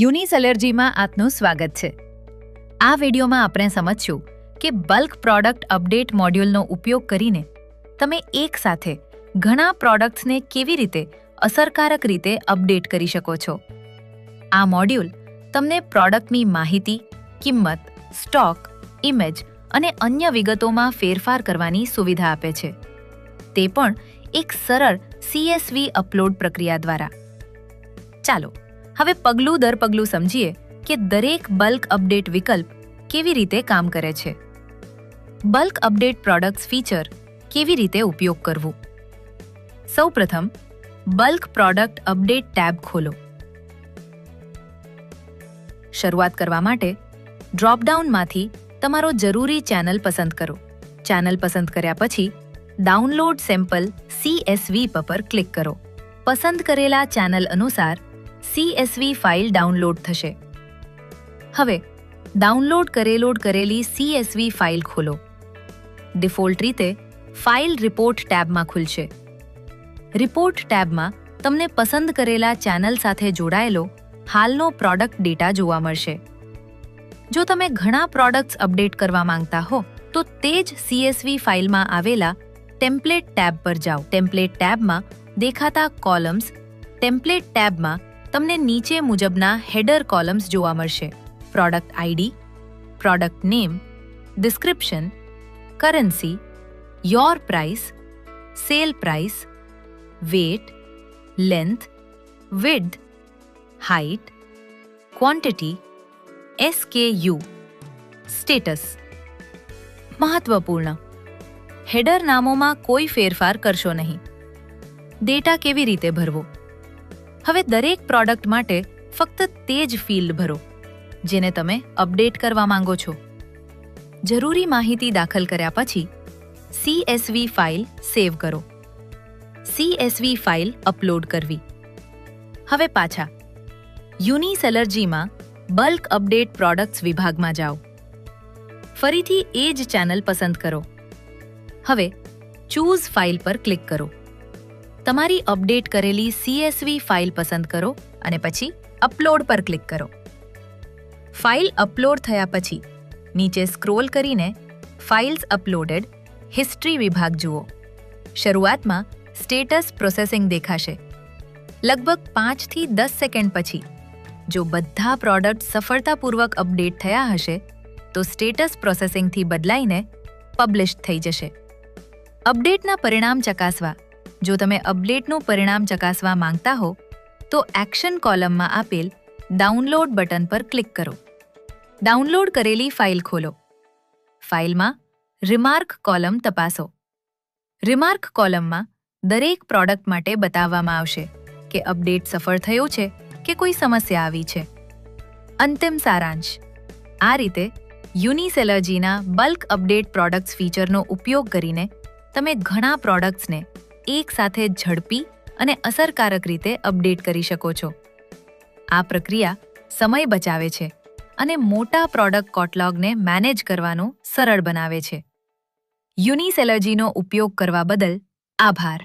યુનિસ એલર્જીમાં આપનું સ્વાગત છે। આ વિડીયોમાં આપણે સમજશું કે બલ્ક પ્રોડક્ટ અપડેટ મોડ્યુલનો ઉપયોગ કરીને તમે એકસાથે ઘણા પ્રોડક્ટ્સને કેવી રીતે અસરકારક રીતે અપડેટ કરી શકો છો। આ મોડ્યુલ તમને પ્રોડક્ટની માહિતી, કિંમત, સ્ટોક, ઇમેજ અને અન્ય વિગતોમાં ફેરફાર કરવાની સુવિધા આપે છે, તે પણ એક સરળ CSV અપલોડ પ્રક્રિયા દ્વારા। ચાલો હવે પગલું દર પગલું સમજીએ કે દરેક બલ્ક અપડેટ વિકલ્પ કેવી રીતે કામ કરે છે। બલ્ક અપડેટ પ્રોડક્ટ્સ ફીચર કેવી રીતે ઉપયોગ કરવું। સૌપ્રથમ બલ્ક પ્રોડક્ટ અપડેટ ટેબ ખોલો। શરૂઆત કરવા માટે ડ્રોપડાઉનમાંથી તમારો જરૂરી ચેનલ પસંદ કરો। ચેનલ પસંદ કર્યા પછી ડાઉનલોડ સેમ્પલ CSV પર ક્લિક કરો। પસંદ કરેલા ચેનલ અનુસાર CSV ફાઇલ ડાઉનલોડ થશે। હવે ડાઉનલોડ કરેલી CSV ફાઇલ ખોલો। ડિફોલ્ટ રીતે ફાઇલ રિપોર્ટ ટેબમાં ખુલશે। રિપોર્ટ ટેબમાં તમને પસંદ કરેલા ચેનલ સાથે જોડાયેલો હાલનો પ્રોડક્ટ ડેટા જોવા મળશે। જો તમે ઘણા પ્રોડક્ટ્સ અપડેટ કરવા માંગતા હો તો તે જ CSV ફાઇલમાં આવેલા ટેમ્પલેટ ટેબ પર જાઓ। ટેમ્પલેટ ટેબમાં દેખાતા કોલમ્સ ટેમ્પલેટ ટેબમાં તમને નીચે મુજબના હેડર કોલમ્સ જોવા મળશે: product ID, product name, description, currency, your price, sale price, weight, length, width, height, quantity, SKU, status. મહત્વપૂર્ણ: હેડર નામોમાં કોઈ ફેરફાર કરશો નહીં। ડેટા કેવી રીતે ભરવો? હવે દરેક પ્રોડક્ટ માટે ફક્ત તે જ ફિલ્ડ ભરો જેને તમે અપડેટ કરવા માંગો છો। જરૂરી માહિતી દાખલ કર્યા પછી CSV ફાઇલ સેવ કરો। CSV ફાઇલ અપલોડ કરવી। હવે પાછા યુનિસ એલર્જીમાં બલ્ક અપડેટ પ્રોડક્ટ્સ વિભાગમાં જાઓ। ફરીથી એ જ ચેનલ પસંદ કરો। હવે ચૂઝ ફાઇલ પર ક્લિક કરો। તમારી અપડેટ કરેલી CSV ફાઇલ પસંદ કરો અને પછી અપલોડ પર ક્લિક કરો। ફાઇલ અપલોડ થયા પછી નીચે સ્ક્રોલ કરીને ફાઇલ્સ અપલોડેડ હિસ્ટ્રી વિભાગ જુઓ। શરૂઆતમાં સ્ટેટસ પ્રોસેસિંગ દેખાશે। લગભગ 5 થી 10 સેકન્ડ પછી જો બધા પ્રોડક્ટ સફળતાપૂર્વક અપડેટ થયા હશે તો સ્ટેટસ પ્રોસેસિંગથી બદલાઈને પબ્લિશ થઈ જશે। અપડેટના પરિણામ ચકાસવા: જો તમે અપડેટનું પરિણામ ચકાસવા માંગતા હો તો એક્શન કોલમમાં આપેલ ડાઉનલોડ બટન પર ક્લિક કરો। ડાઉનલોડ કરેલી ફાઇલ ખોલો। ફાઇલમાં રિમાર્ક કોલમ તપાસો। રિમાર્ક કોલમમાં દરેક પ્રોડક્ટ માટે બતાવવામાં આવશે કે અપડેટ સફળ થયો છે કે કોઈ સમસ્યા આવી છે। અંતિમ સારાંશ: આ રીતે યુનિસ એલર્જીના બલ્ક અપડેટ પ્રોડક્ટ્સ ફીચરનો ઉપયોગ કરીને તમે ઘણા પ્રોડક્ટ્સને એકસાથે ઝડપી અને અસરકારક રીતે અપડેટ કરી શકો છો। આ પ્રક્રિયા સમય બચાવે છે અને મોટા પ્રોડક્ટ કેટલોગને મેનેજ કરવાનું સરળ બનાવે છે। યુનિસ એલર્જીનો ઉપયોગ કરવા બદલ આભાર।